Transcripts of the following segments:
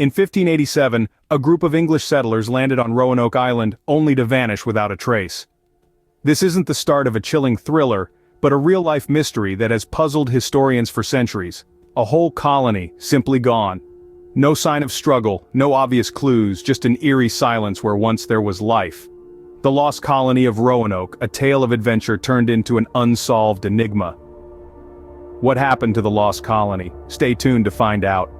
In 1587, a group of English settlers landed on Roanoke Island only to vanish without a trace. This isn't the start of a chilling thriller, but a real-life mystery that has puzzled historians for centuries. A whole colony simply gone. No sign of struggle, no obvious clues, just an eerie silence where once there was life. The Lost Colony of Roanoke, a tale of adventure turned into an unsolved enigma. What happened to the Lost Colony? Stay tuned to find out.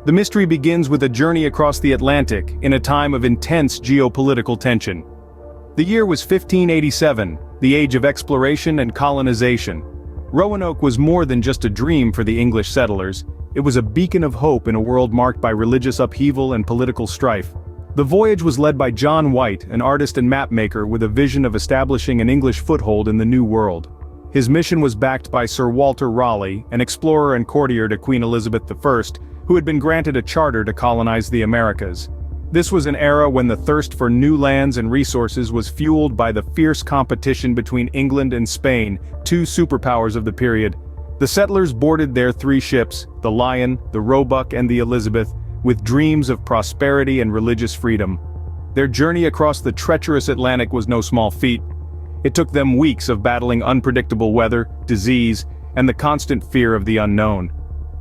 The mystery begins with a journey across the Atlantic in a time of intense geopolitical tension. The year was 1587, the age of exploration and colonization. Roanoke was more than just a dream for the English settlers, it was a beacon of hope in a world marked by religious upheaval and political strife. The voyage was led by John White, an artist and mapmaker with a vision of establishing an English foothold in the New World. His mission was backed by Sir Walter Raleigh, an explorer and courtier to Queen Elizabeth I, who had been granted a charter to colonize the Americas. This was an era when the thirst for new lands and resources was fueled by the fierce competition between England and Spain, two superpowers of the period. The settlers boarded their 3 ships, the Lion, the Roebuck and the Elizabeth, with dreams of prosperity and religious freedom. Their journey across the treacherous Atlantic was no small feat. It took them weeks of battling unpredictable weather, disease, and the constant fear of the unknown.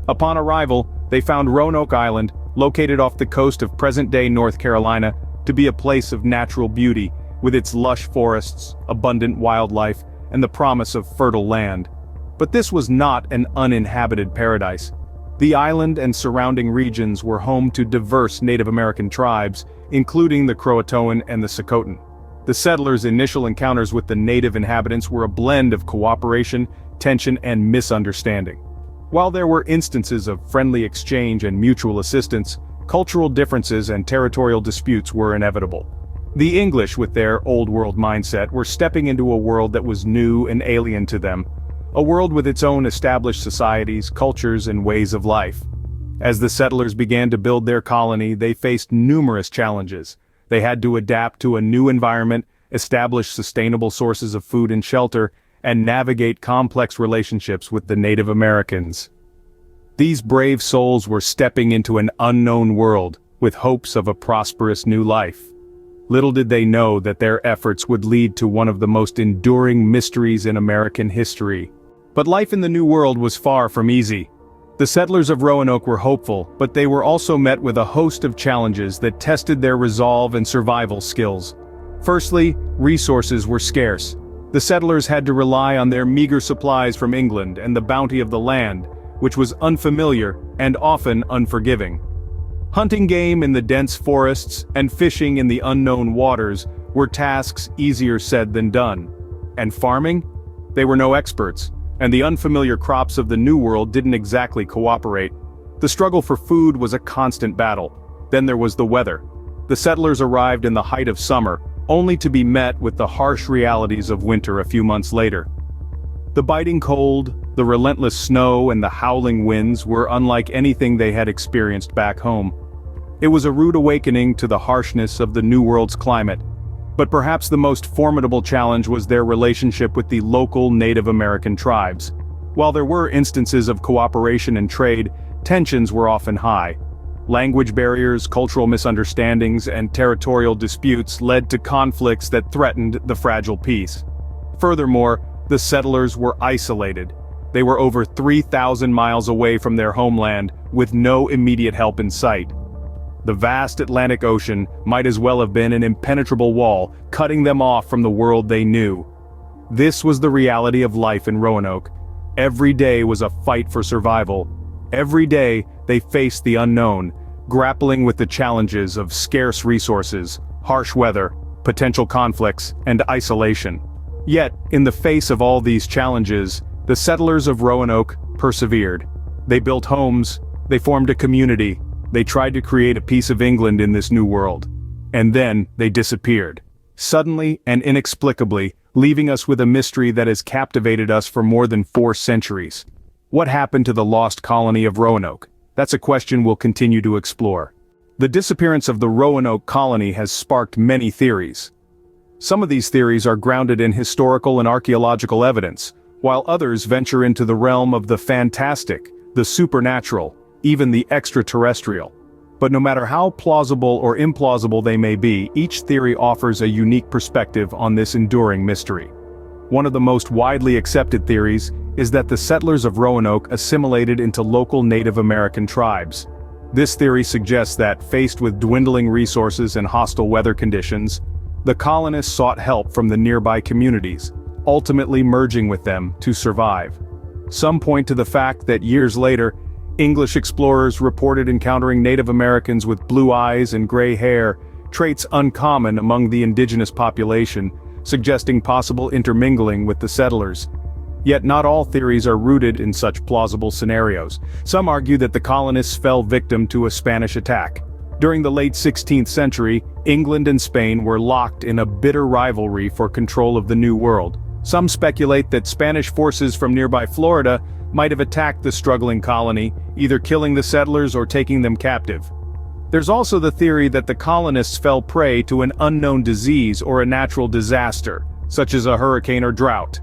Upon arrival, they found Roanoke Island, located off the coast of present-day North Carolina, to be a place of natural beauty, with its lush forests, abundant wildlife, and the promise of fertile land. But this was not an uninhabited paradise. The island and surrounding regions were home to diverse Native American tribes, including the CROATOAN and the CROATOAN. The settlers' initial encounters with the native inhabitants were a blend of cooperation, tension, and misunderstanding. While there were instances of friendly exchange and mutual assistance, cultural differences and territorial disputes were inevitable. The English, with their old-world mindset, were stepping into a world that was new and alien to them, a world with its own established societies, cultures, and ways of life. As the settlers began to build their colony, they faced numerous challenges. They had to adapt to a new environment, establish sustainable sources of food and shelter, and navigate complex relationships with the Native Americans. These brave souls were stepping into an unknown world, with hopes of a prosperous new life. Little did they know that their efforts would lead to one of the most enduring mysteries in American history. But life in the New World was far from easy. The settlers of Roanoke were hopeful, but they were also met with a host of challenges that tested their resolve and survival skills. Firstly, resources were scarce. The settlers had to rely on their meager supplies from England and the bounty of the land, which was unfamiliar and often unforgiving. Hunting game in the dense forests and fishing in the unknown waters were tasks easier said than done. And farming? They were no experts, and the unfamiliar crops of the New World didn't exactly cooperate. The struggle for food was a constant battle. Then there was the weather. The settlers arrived in the height of summer, only to be met with the harsh realities of winter a few months later. The biting cold, the relentless snow, and the howling winds were unlike anything they had experienced back home. It was a rude awakening to the harshness of the New World's climate. But perhaps the most formidable challenge was their relationship with the local Native American tribes. While there were instances of cooperation and trade, tensions were often high. Language barriers, cultural misunderstandings, and territorial disputes led to conflicts that threatened the fragile peace. Furthermore, the settlers were isolated. They were over 3,000 miles away from their homeland, with no immediate help in sight. The vast Atlantic Ocean might as well have been an impenetrable wall, cutting them off from the world they knew. This was the reality of life in Roanoke. Every day was a fight for survival. Every day, they faced the unknown, grappling with the challenges of scarce resources, harsh weather, potential conflicts, and isolation. Yet, in the face of all these challenges, the settlers of Roanoke persevered. They built homes, they formed a community, they tried to create a piece of England in this new world. And then, they disappeared. Suddenly and inexplicably, leaving us with a mystery that has captivated us for more than 4 centuries. What happened to the Lost Colony of Roanoke? That's a question we'll continue to explore. The disappearance of the Roanoke colony has sparked many theories. Some of these theories are grounded in historical and archaeological evidence, while others venture into the realm of the fantastic, the supernatural, even the extraterrestrial. But no matter how plausible or implausible they may be, each theory offers a unique perspective on this enduring mystery. One of the most widely accepted theories is that the settlers of Roanoke assimilated into local Native American tribes. This theory suggests that, faced with dwindling resources and hostile weather conditions, the colonists sought help from the nearby communities, ultimately merging with them to survive. Some point to the fact that years later, English explorers reported encountering Native Americans with blue eyes and gray hair, traits uncommon among the indigenous population, suggesting possible intermingling with the settlers. Yet not all theories are rooted in such plausible scenarios. Some argue that the colonists fell victim to a Spanish attack. During the late 16th century, England and Spain were locked in a bitter rivalry for control of the New World. Some speculate that Spanish forces from nearby Florida might have attacked the struggling colony, either killing the settlers or taking them captive. There's also the theory that the colonists fell prey to an unknown disease or a natural disaster, such as a hurricane or drought.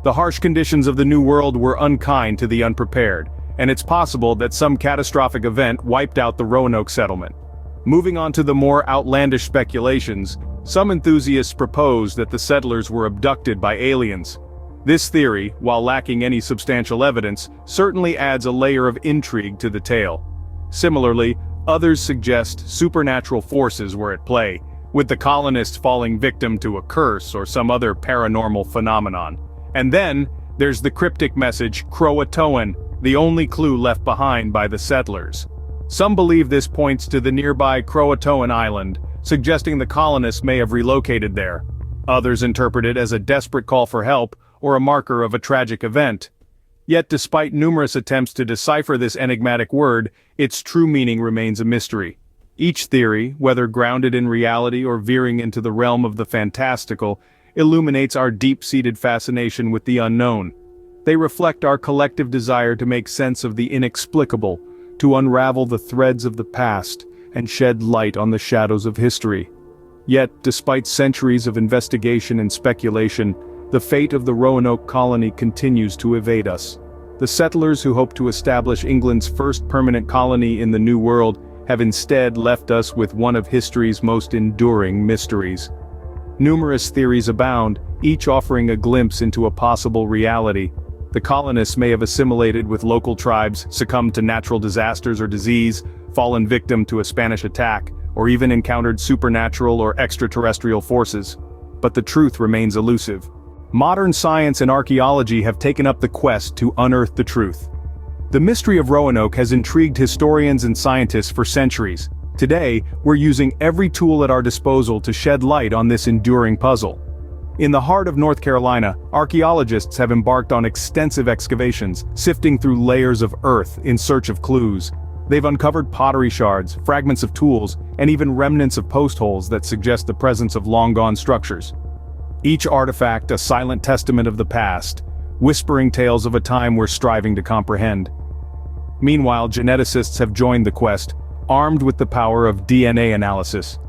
The harsh conditions of the New World were unkind to the unprepared, and it's possible that some catastrophic event wiped out the Roanoke settlement. Moving on to the more outlandish speculations, some enthusiasts propose that the settlers were abducted by aliens. This theory, while lacking any substantial evidence, certainly adds a layer of intrigue to the tale. Similarly, others suggest supernatural forces were at play, with the colonists falling victim to a curse or some other paranormal phenomenon. And then, there's the cryptic message CROATOAN, the only clue left behind by the settlers. Some believe this points to the nearby CROATOAN Island, suggesting the colonists may have relocated there. Others interpret it as a desperate call for help, or a marker of a tragic event. Yet despite numerous attempts to decipher this enigmatic word, its true meaning remains a mystery. Each theory, whether grounded in reality or veering into the realm of the fantastical, illuminates our deep-seated fascination with the unknown. They reflect our collective desire to make sense of the inexplicable, to unravel the threads of the past, and shed light on the shadows of history. Yet, despite centuries of investigation and speculation, the fate of the Roanoke colony continues to evade us. The settlers who hoped to establish England's first permanent colony in the New World have instead left us with one of history's most enduring mysteries. Numerous theories abound, each offering a glimpse into a possible reality. The colonists may have assimilated with local tribes, succumbed to natural disasters or disease, fallen victim to a Spanish attack, or even encountered supernatural or extraterrestrial forces. But the truth remains elusive. Modern science and archaeology have taken up the quest to unearth the truth. The mystery of Roanoke has intrigued historians and scientists for centuries. Today, we're using every tool at our disposal to shed light on this enduring puzzle. In the heart of North Carolina, archaeologists have embarked on extensive excavations, sifting through layers of earth in search of clues. They've uncovered pottery shards, fragments of tools, and even remnants of post holes that suggest the presence of long-gone structures. Each artifact a silent testament of the past, whispering tales of a time we're striving to comprehend. Meanwhile, geneticists have joined the quest, armed with the power of DNA analysis.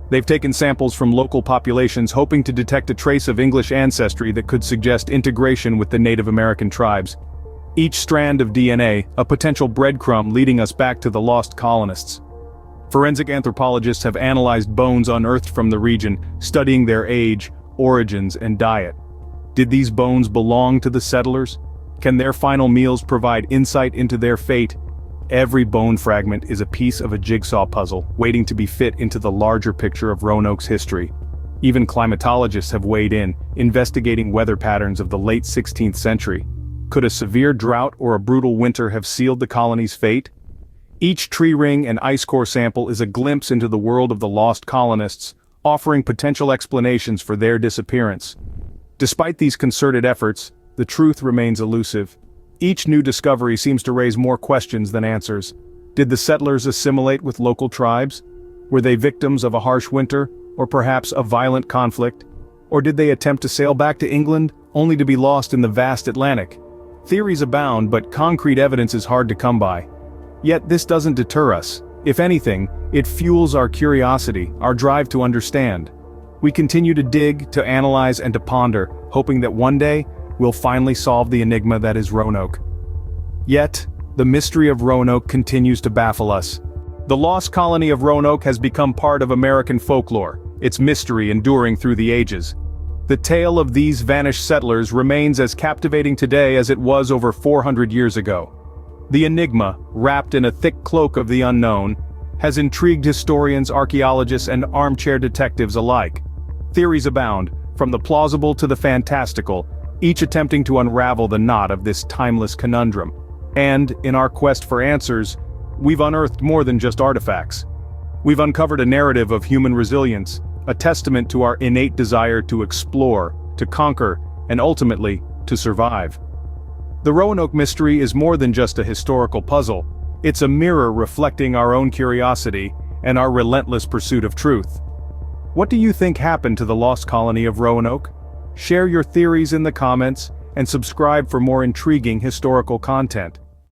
They've taken samples from local populations hoping to detect a trace of English ancestry that could suggest integration with the Native American tribes. Each strand of DNA, a potential breadcrumb leading us back to the lost colonists. Forensic anthropologists have analyzed bones unearthed from the region, studying their age, origins, and diet. Did these bones belong to the settlers? Can their final meals provide insight into their fate? Every bone fragment is a piece of a jigsaw puzzle, waiting to be fit into the larger picture of Roanoke's history. Even climatologists have weighed in, investigating weather patterns of the late 16th century. Could a severe drought or a brutal winter have sealed the colony's fate? Each tree ring and ice core sample is a glimpse into the world of the lost colonists, offering potential explanations for their disappearance. Despite these concerted efforts, the truth remains elusive. Each new discovery seems to raise more questions than answers. Did the settlers assimilate with local tribes? Were they victims of a harsh winter, or perhaps a violent conflict? Or did they attempt to sail back to England, only to be lost in the vast Atlantic? Theories abound, but concrete evidence is hard to come by. Yet this doesn't deter us. If anything, it fuels our curiosity, our drive to understand. We continue to dig, to analyze, and to ponder, hoping that one day, we'll finally solve the enigma that is Roanoke. Yet, the mystery of Roanoke continues to baffle us. The Lost Colony of Roanoke has become part of American folklore, its mystery enduring through the ages. The tale of these vanished settlers remains as captivating today as it was over 400 years ago. The enigma, wrapped in a thick cloak of the unknown, has intrigued historians, archaeologists, and armchair detectives alike. Theories abound, from the plausible to the fantastical, each attempting to unravel the knot of this timeless conundrum. And, in our quest for answers, we've unearthed more than just artifacts. We've uncovered a narrative of human resilience, a testament to our innate desire to explore, to conquer, and ultimately, to survive. The Roanoke Mystery is more than just a historical puzzle. It's a mirror reflecting our own curiosity and our relentless pursuit of truth. What do you think happened to the Lost Colony of Roanoke? Share your theories in the comments, and subscribe for more intriguing historical content.